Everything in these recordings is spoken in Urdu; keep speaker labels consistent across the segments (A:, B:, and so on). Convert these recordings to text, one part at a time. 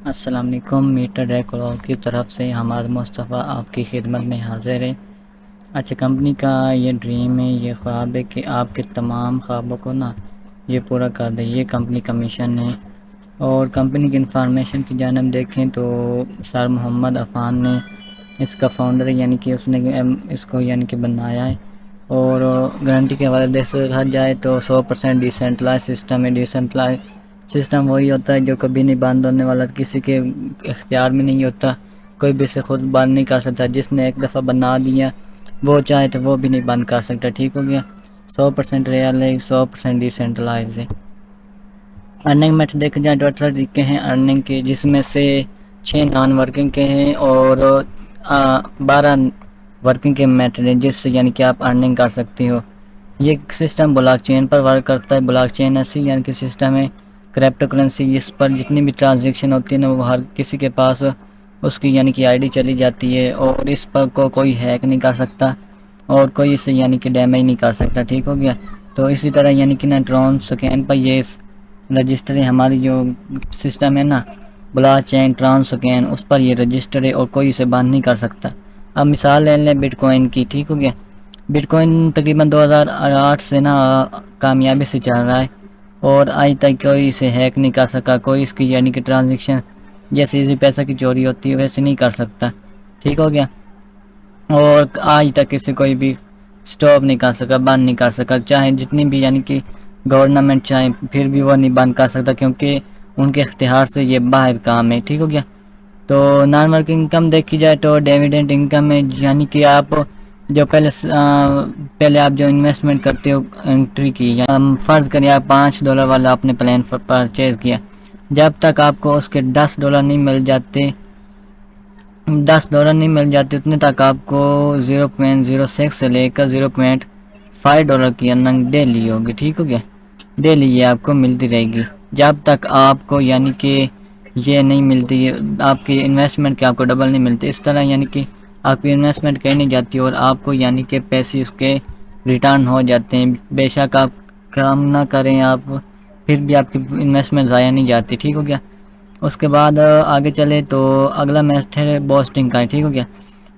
A: السلام علیکم، میٹر ڈیکولور کی طرف سے حماد مصطفیٰ آپ کی خدمت میں حاضر ہے۔ اچھا، کمپنی کا یہ ڈریم ہے، یہ خواب ہے کہ آپ کے تمام خوابوں کو یہ پورا کر دے۔ یہ کمپنی کا مشن ہے۔ اور کمپنی کی انفارمیشن کی جانب دیکھیں تو سر محمد عفان نے اس کا فاؤنڈر یعنی کہ اس نے اس کو بنایا ہے۔ اور گارنٹی کے حوالے سے کہا جائے تو 100% ڈیسنٹرلائز سسٹم ہے۔ ڈیسنٹرلائز سسٹم وہی ہوتا ہے جو کبھی نہیں بند ہونے والا، کسی کے اختیار میں نہیں ہوتا، کوئی بھی اسے خود بند نہیں کر سکتا۔ جس نے ایک دفعہ بنا دیا وہ چاہے تو وہ بھی نہیں بند کر سکتا، ٹھیک ہو گیا۔ 100% ریئل ہے، 100% ڈیسنٹرلائز ہے۔ ارننگ میتھڈ دیکھ جائیں تو 18 طریقے ہیں ارننگ کے، جس میں سے 6 نان ورکنگ کے ہیں اور 12 ورکنگ کے میتھڈ ہیں، جس سے کہ آپ ارننگ کر سکتے ہو۔ یہ سسٹم بلاک چین پر ورک کرتا ہے۔ بلاک چین ایسی کہ سسٹم ہے کریپٹو کرنسی، جس پر جتنی بھی ٹرانزیکشن ہوتی ہے وہ ہر کسی کے پاس اس کی آئی ڈی چلی جاتی ہے، اور اس پر کوئی ہیک نہیں کر سکتا اور کوئی اسے ڈیمیج نہیں کر سکتا، ٹھیک ہو گیا۔ تو اسی طرح ٹرون سکین پر یہ رجسٹر ہے، ہماری جو سسٹم ہے بلاک چین ٹرون سکین، اس پر یہ رجسٹر ہے اور کوئی اسے بند نہیں کر سکتا۔ اب مثال لے لیں بٹ کوائن کی، ٹھیک ہو گیا۔ بٹ کوائن تقریباً 2008 سے کامیابی سے چل رہا ہے، اور آج تک کوئی اسے ہیک نہیں کر سکا، کوئی اس کی ٹرانزیکشن جیسے ایزی پیسہ کی چوری ہوتی ہے ویسے نہیں کر سکتا، ٹھیک ہو گیا۔ اور آج تک اسے کوئی بھی سٹاپ نہیں کر سکا، بند نہیں کر سکا، چاہے جتنی بھی گورنمنٹ چاہے پھر بھی وہ نہیں بند کر سکتا، کیونکہ ان کے اختیار سے یہ باہر کام ہے، ٹھیک ہو گیا۔ تو نان ورکنگ انکم دیکھی جائے تو ڈیویڈنڈ انکم ہے، کہ آپ جو پہلے آپ جو انویسٹمنٹ کرتے ہو انٹری کی، فرض کریں آپ $5 والا اپنے پلان پرچیز کیا، جب تک آپ کو اس کے $10 نہیں مل جاتے، اتنے تک آپ کو 0.06 سے لے کر $0.5 کی ارننگ ڈیلی ہوگی، ٹھیک ہو گیا۔ ڈیلی یہ آپ کو ملتی رہے گی جب تک آپ کو کہ یہ نہیں ملتی، آپ کی انویسٹمنٹ کے آپ کو ڈبل نہیں ملتی۔ اس طرح کہ آپ کی انویسٹمنٹ کہیں نہیں جاتی اور آپ کو کہ پیسے اس کے ریٹرن ہو جاتے ہیں، بے شک آپ کام نہ کریں آپ، پھر بھی آپ کی انویسٹمنٹ ضائع نہیں جاتی، ٹھیک ہو گیا۔ اس کے بعد آگے چلے تو اگلا میتھڈ ہے بوسٹنگ کا، ٹھیک ہو گیا۔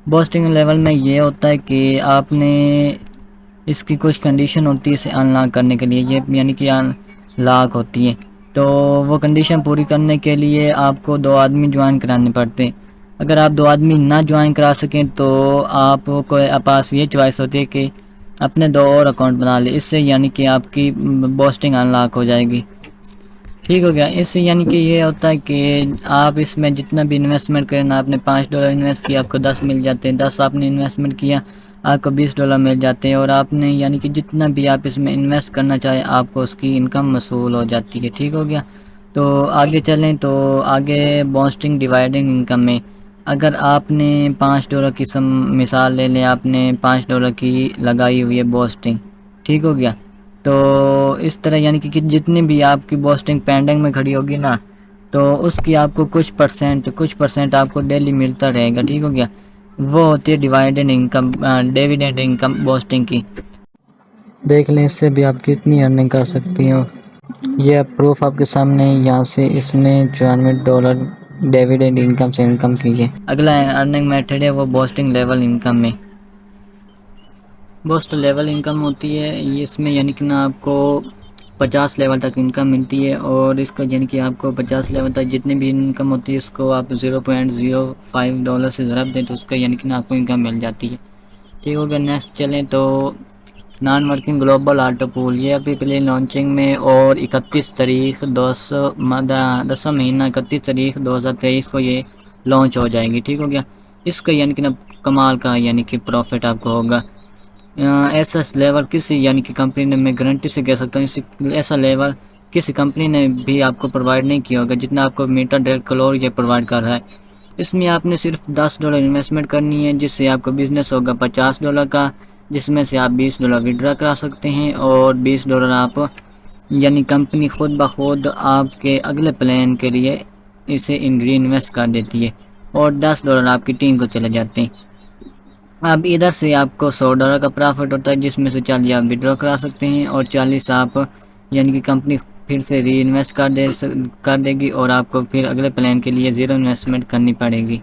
A: بوسٹنگ لیول میں یہ ہوتا ہے کہ آپ نے اس کی کچھ کنڈیشن ہوتی ہے اسے ان لاک کرنے کے لیے، یہ کہ ان لاک ہوتی ہے، تو وہ کنڈیشن پوری کرنے کے لیے آپ کو 2 آدمی جوائن کرانے پڑتے ہیں۔ اگر آپ 2 آدمی نہ جوائن کرا سکیں تو آپ کو پاس یہ چوائس ہوتی ہے کہ اپنے 2 اور اکاؤنٹ بنا لیں، اس سے کہ آپ کی بوسٹنگ ان لاک ہو جائے گی، ٹھیک ہو گیا۔ اس سے کہ یہ ہوتا ہے کہ آپ اس میں جتنا بھی انویسٹمنٹ کریں، آپ نے $5 انویسٹ کیا، آپ کو 10 مل جاتے ہیں، 10 آپ نے انویسٹمنٹ کیا آپ کو $20 مل جاتے ہیں، اور آپ نے کہ جتنا بھی آپ اس میں انویسٹ کرنا چاہے آپ کو اس کی انکم وصول ہو جاتی ہے، ٹھیک ہو گیا۔ تو آگے چلیں تو آگے بوسٹنگ ڈیوائڈنگ انکم میں اگر آپ نے $5 کی مثال لے لیں، آپ نے $5 کی لگائی ہوئی ہے بوسٹنگ، ٹھیک ہو گیا۔ تو اس طرح کہ جتنی بھی آپ کی بوسٹنگ پینڈنگ میں کھڑی ہوگی تو اس کی آپ کو کچھ پرسنٹ آپ کو ڈیلی ملتا رہے گا، ٹھیک ہو گیا۔ وہ ہوتی ہے ڈیویڈنڈ انکم بوسٹنگ کی۔ دیکھ لیں اس سے بھی آپ کتنی ارننگ کر سکتی ہو، یہ پروف آپ کے سامنے ہے۔ یہاں سے اس نے $94 ڈیویڈنڈ انکم سے انکم کی ہے۔ اگلا ارننگ میتھڈ ہے وہ بوسٹنگ لیول انکم میں۔ بوسٹ لیول انکم ہوتی ہے، اس میں کہ آپ کو 50 لیول تک انکم ملتی ہے، اور اس کا کہ آپ کو 50 لیول تک جتنی بھی انکم ہوتی ہے اس کو آپ $0.05 سے ضرب دیں تو اس کا کہ آپ کو انکم مل جاتی ہے، ٹھیک ہو گیا۔ نیکسٹ چلیں تو نان ورکنگ گلوبل آٹو پول، یہ ابھی پلے لانچنگ میں، اور 31 تاریخ 10واں مہینہ 31 تاریخ 2023 کو یہ لانچ ہو جائے گی، ٹھیک ہو گیا۔ اس کا کمال کا کہ پروفٹ آپ کو ہوگا۔ ایسا لیول کسی کہ کمپنی نے، میں گارنٹی سے کہہ سکتا ہوں ایسا لیول کسی کمپنی نے بھی آپ کو پرووائڈ نہیں کیا ہوگا جتنا آپ کو میٹر ڈیکولور یہ پرووائڈ کر رہا ہے۔ اس میں آپ نے صرف $10 انویسٹمنٹ کرنی ہے، جس سے آپ کو بزنس ہوگا $50 کا، جس میں سے آپ $20 وڈرا کرا سکتے ہیں، اور $20 آپ کمپنی خود بخود آپ کے اگلے پلان کے لیے اسے ری انویسٹ کر دیتی ہے، اور $10 آپ کی ٹیم کو چلے جاتے ہیں۔ اب ادھر سے آپ کو $100 کا پرافٹ ہوتا ہے، جس میں سے 40 آپ وڈرا کرا سکتے ہیں، اور 40 آپ کہ کمپنی پھر سے ری انویسٹ کر دے گی اور آپ کو پھر اگلے پلان کے لیے زیرو انویسٹمنٹ کرنی پڑے گی،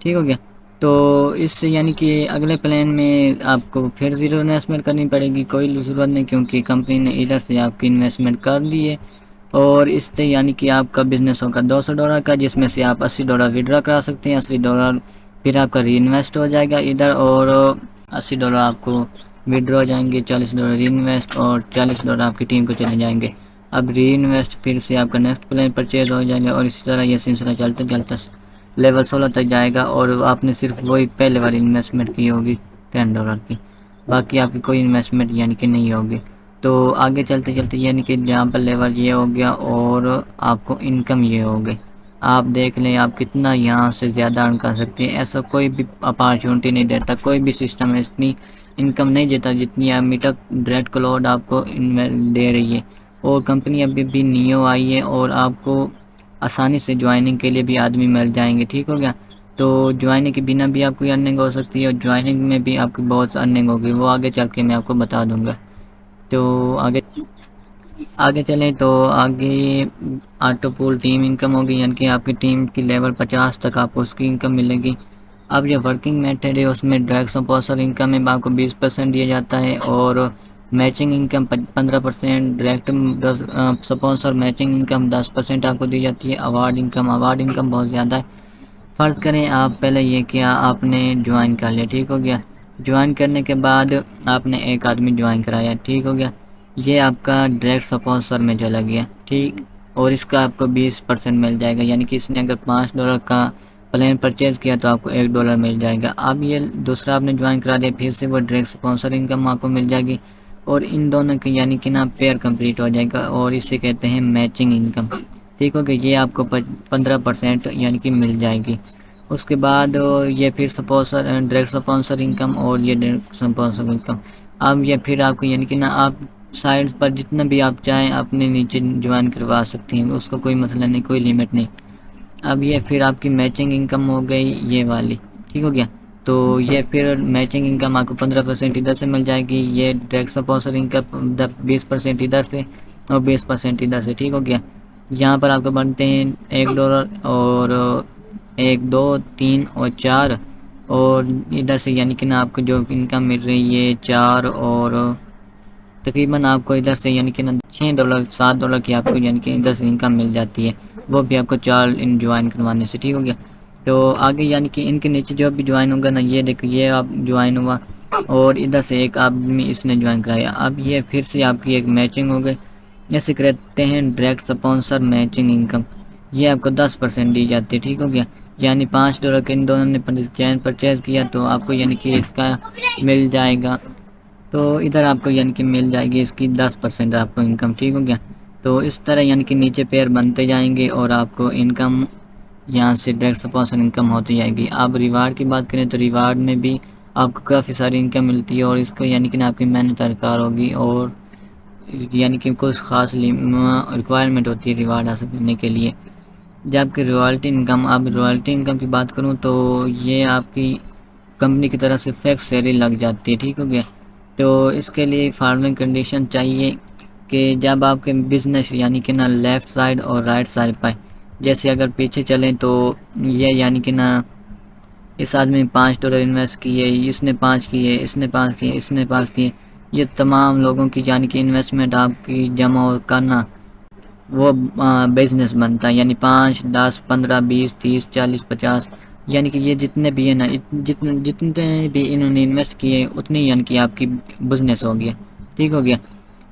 A: ٹھیک ہو گیا۔ تو اس سے یعنی کہ اگلے پلان میں آپ کو پھر زیرو انویسٹمنٹ کرنی پڑے گی، کوئی ضرورت نہیں، کیونکہ کمپنی نے ادھر سے آپ کی انویسٹمنٹ کر دی ہے، اور اس سے یعنی کہ آپ کا بزنس ہوگا $200 کا، جس میں سے آپ $80 وڈرا کرا سکتے ہیں، $80 پھر آپ کا ری انویسٹ ہو جائے گا ادھر، اور $80 آپ کو وڈرا ہو جائیں گے، $40 ری انویسٹ اور $40 آپ کی ٹیم کو چلے جائیں گے۔ اب ری انویسٹ پھر سے آپ کا نیکسٹ پلان پرچیز ہو جائے گا، اور اسی طرح یہ سلسلہ چلتا چلتا لیول 16 تک جائے گا، اور آپ نے صرف وہی پہلے والی انویسٹمنٹ کی ہوگی $10 کی، باقی آپ کی کوئی انویسٹمنٹ یعنی کہ نہیں ہوگی۔ تو آگے چلتے چلتے یعنی کہ جہاں پر لیول یہ ہو گیا اور آپ کو انکم یہ ہو گئی، آپ دیکھ لیں آپ کتنا یہاں سے زیادہ ارن کر سکتے ہیں، ایسا کوئی بھی اپارچونٹی نہیں دیتا، کوئی بھی سسٹم ہے اتنی انکم نہیں دیتا جتنی میٹا ڈائریکٹ کلاؤڈ آپ کو دے رہی ہے، اور کمپنی ابھی بھی نیو آئی ہے، اور آپ کو آسانی سے جوائننگ کے لیے بھی آدمی مل جائیں گے، ٹھیک ہو گیا۔ تو جوائننگ کے بنا بھی آپ کو ارننگ ہو سکتی ہے، اور جوائننگ میں بھی آپ کی بہت ارننگ ہوگی، وہ آگے چل کے میں آپ کو بتا دوں گا۔ تو آگے چلیں تو آگے آٹو پول ٹیم انکم ہوگی، یعنی کہ آپ کی ٹیم کی لیول 50 تک آپ کو اس کی انکم ملے گی۔ اب یہ ورکنگ میتھڈ ہے، اس میں ڈائریکٹ سپونسر انکم میں آپ کو 20% دیا جاتا ہے، اور matching income 15%، direct sponsor matching income 10% آپ کو دی جاتی ہے۔ اوارڈ انکم بہت زیادہ ہے۔ فرض کریں آپ پہلے یہ کیا، آپ نے جوائن کر لیا، ٹھیک ہو گیا، جوائن کرنے کے بعد آپ نے ایک آدمی جوائن کرایا، ٹھیک ہو گیا، یہ آپ کا ڈائریکٹ سپونسر میں چلا گیا، ٹھیک، اور اس کا آپ کو 20% مل جائے گا، یعنی کہ اس نے اگر $5 کا پلان پرچیز کیا تو آپ کو $1 مل جائے گا۔ اب یہ دوسرا آپ نے جوائن کرا دیا، پھر سے وہ ڈائریکٹ سپونسر انکم آپ کو مل جائے گی، اور ان دونوں کی یعنی کہ نا پیئر کمپلیٹ ہو جائے گا، اور اسے کہتے ہیں میچنگ انکم، ٹھیک ہو گیا، یہ آپ کو 15% یعنی کہ مل جائے گی۔ اس کے بعد یہ پھر ڈائریکٹ سپونسر انکم اور یہ ڈائریکٹ سپونسر انکم، اب یہ پھر آپ کو یعنی کہ نا آپ سائڈ پر جتنا بھی آپ چاہیں اپنے نیچے جوائن کروا سکتے ہیں، اس کو کوئی مسئلہ نہیں، کوئی لیمٹ نہیں۔ اب یہ پھر آپ کی میچنگ انکم ہو گئی یہ والی، ٹھیک ہو گیا، تو یہ پھر میچنگ انکم آپ کو 15% ادھر سے مل جائے گی، یہ ڈائریکٹ سپونسر انکم 20% ادھر سے اور 20% ادھر سے، ٹھیک ہو گیا۔ یہاں پر آپ کو بنتے ہیں $1 اور 1 2 3 اور 4، اور ادھر سے یعنی کہ نا آپ کو جو انکم مل رہی ہے 4، اور تقریباً آپ کو ادھر سے یعنی کہ نا $6 $7 کی آپ کو یعنی کہ ادھر سے انکم مل جاتی ہے، وہ بھی آپ کو 4 جوائن کروانے سے، ٹھیک ہو گیا۔ تو آگے یعنی کہ ان کے نیچے جو بھی جوائن ہوگا نا، یہ دیکھو یہ آپ جوائن ہوا، اور ادھر سے ایک آدمی اس نے جوائن کرایا، اب یہ پھر سے آپ کی ایک میچنگ ہو گئی، جیسے کہتے ہیں ڈائریکٹ سپونسر میچنگ انکم، یہ آپ کو 10% دی جاتی ہے، ٹھیک ہو گیا، یعنی $5 کے ان دونوں نے چین پرچیز کیا تو آپ کو یعنی کہ اس کا مل جائے گا، تو ادھر آپ کو یعنی کہ مل جائے گی اس کی 10% آپ کو انکم، ٹھیک ہو گیا۔ تو اس طرح یعنی کہ نیچے پیر بنتے جائیں گے، اور آپ کو انکم یہاں سے ڈائریکٹ سپونسر انکم ہوتی جائے گی۔ آپ ریوارڈ کی بات کریں تو ریوارڈ میں بھی آپ کو کافی ساری انکم ملتی ہے، اور اس کو یعنی کہ آپ کی محنت درکار ہوگی، اور یعنی کہ کچھ خاص ریکوائرمنٹ ہوتی ہے ریوارڈ حاصل کرنے کے لیے۔ جب کہ رویالٹی انکم، اب رویالٹی انکم کی بات کروں تو یہ آپ کی کمپنی کی طرف سے فیکس سیلری لگ جاتی ہے، ٹھیک ہو گیا۔ تو اس کے لیے فارمنگ کنڈیشن چاہیے کہ جب آپ کے بزنس یعنی کہ نا لیفٹ سائڈ اور رائٹ سائڈ پہ، جیسے اگر پیچھے چلیں تو یہ یعنی کہ نا اس آدمی نے $5 انویسٹ کیے، اس نے 5 کیے، اس نے 5 کیے، اس نے 5 کیے، یہ تمام لوگوں کی یعنی کہ انویسٹمنٹ آپ کی جمع کرنا، وہ بزنس بنتا ہے، یعنی 5 10 15 20 30 40 50، یعنی کہ یہ جتنے بھی ہیں نا، جتنے بھی انہوں نے انویسٹ کیے اتنی یعنی کہ آپ کی بزنس ہو گیا، ٹھیک ہو گیا۔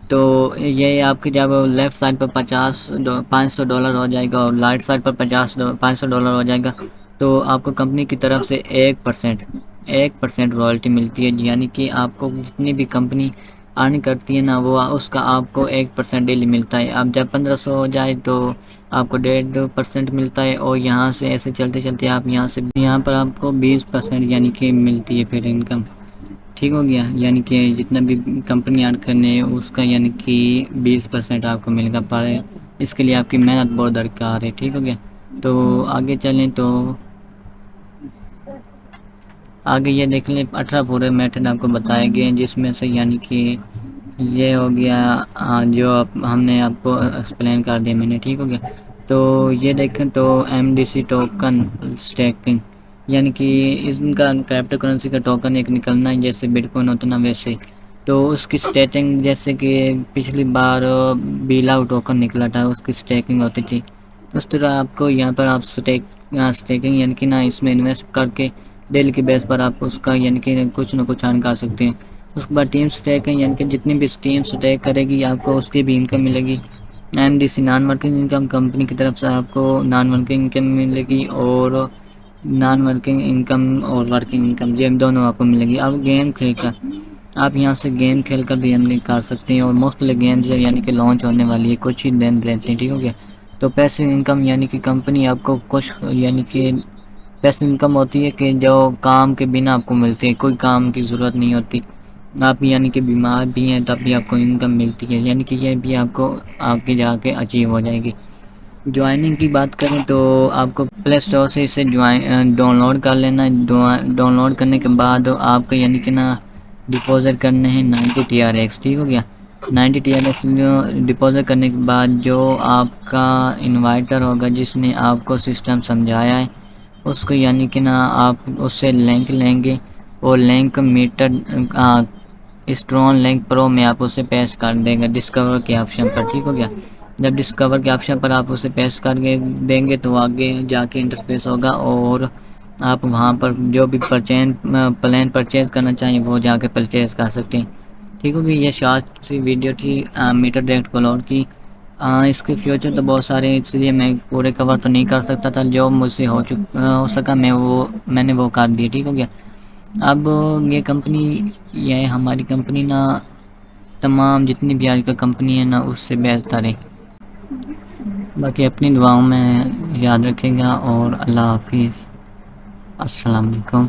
A: تو یہ آپ کی جب لیفٹ سائڈ پر $500 ہو جائے گا، اور رائٹ سائڈ پر $500 ہو جائے گا، تو آپ کو کمپنی کی طرف سے 1% رائلٹی ملتی ہے، یعنی کہ آپ کو جتنی بھی کمپنی ارن کرتی ہے نا، وہ اس کا آپ کو 1% ڈیلی ملتا ہے۔ اب جب 1500 ہو جائے تو آپ کو 1.5% ملتا ہے، اور یہاں سے ایسے چلتے چلتے آپ یہاں پر آپ کو 20% یعنی کہ ملتی ہے پھر انکم، ٹھیک ہو گیا، یعنی کہ جتنا بھی کمپنی ارن کرنے اس کا یعنی کہ 20% آپ کو ملے گا، پر اس کے لیے آپ کی محنت بہت درکار ہے، ٹھیک ہو گیا۔ تو آگے چلیں تو آگے یہ دیکھ لیں 18 پورے میتھڈ آپ کو بتائے گئے ہیں، جس میں سے یعنی کہ یہ ہو گیا جو ہم نے آپ کو ایکسپلین کر دیا میں نے، ٹھیک ہو گیا۔ تو یہ دیکھیں تو M D C token staking, یعنی کہ اس کا کرپٹو کرنسی کا ٹوکن ایک نکلنا ہے، جیسے بٹ کوائن ہوتا نا ویسے، تو اس کی اسٹیکنگ جیسے کہ پچھلی بار بیلا ٹوکن نکلا تھا، اس کی اسٹیکنگ ہوتی تھی، اس طرح آپ کو یہاں پر آپ اسٹیکنگ یعنی کہ اس میں انویسٹ کر کے ڈیلی کے بیس پر آپ اس کا یعنی کہ کچھ نہ کچھ ارن کر سکتے ہیں۔ اس کے بعد ٹیم اسٹیکنگ، یعنی کہ جتنی بھی ٹیم اسٹیک کرے گی آپ کو اس کی بھی انکم ملے گی۔ M D C non working income, company کی طرف سے آپ کو نان ورکنگ انکم ملے گی، اور نان ورکنگ انکم اور ورکنگ انکم یہ دونوں آپ کو ملے گی۔ اب گیم کھیل کر آپ یہاں سے گیم کھیل کر بھی ارننگ کر سکتے ہیں، اور مختلف گیمز یعنی کہ لانچ ہونے والی ہے، کچھ ہی دن رہتے ہیں، ٹھیک ہو گیا۔ تو پیسے انکم یعنی کہ کمپنی آپ کو کچھ یعنی کہ پیسے انکم ہوتی ہے کہ جو کام کے بنا آپ کو ملتی ہے، کوئی کام کی ضرورت نہیں ہوتی، آپ یعنی کہ بیمار بھی ہیں تب بھی آپ کو انکم ملتی ہے، یعنی کہ یہ بھی آپ کو آگے جا کے اچیو ہو جائے گی۔ جوائننگ کی بات کریں تو آپ کو پلے اسٹور سے اسے ڈاؤن لوڈ کر لینا ہے۔ ڈاؤن لوڈ کرنے کے بعد آپ کو یعنی کہ ڈپوزٹ کرنے ہیں 90 TRX، ٹھیک ہو گیا۔ 90 TRX ڈپوزٹ کرنے کے بعد جو آپ کا انوائٹر ہوگا جس نے آپ کو سسٹم سمجھایا ہے، اس کو یعنی کہ آپ اس سے لنک لیں گے، اور لنک میٹر اسٹرون لنک پرو میں آپ اسے پیسٹ کر دیں گے ڈسکور کے آپشن پر، ٹھیک ہو گیا۔ جب ڈسکور کے آپشن پر آپ اسے پیسٹ کر کے دیں گے تو آگے جا کے انٹرفیس ہوگا، اور آپ وہاں پر جو بھی پلان پرچیز کرنا چاہیں وہ جا کے پرچیز کر سکتے ہیں، ٹھیک ہوگی۔ یہ شارٹ سی ویڈیو تھی میٹر ڈائریکٹ کلوڈ کی۔ اس کے فیوچر تو بہت سارے ہیں، اس لیے میں پورے کور تو نہیں کر سکتا تھا، جو مجھ سے ہو سکا میں نے وہ کر دیا، ٹھیک ہو گیا۔ اب یہ کمپنی، یہ ہماری کمپنی تمام جتنی بھی آج کل کمپنی ہے اس سے بہتر ہے۔ باقی اپنی دعاؤں میں یاد رکھے گا، اور اللہ حافظ، السلام علیکم۔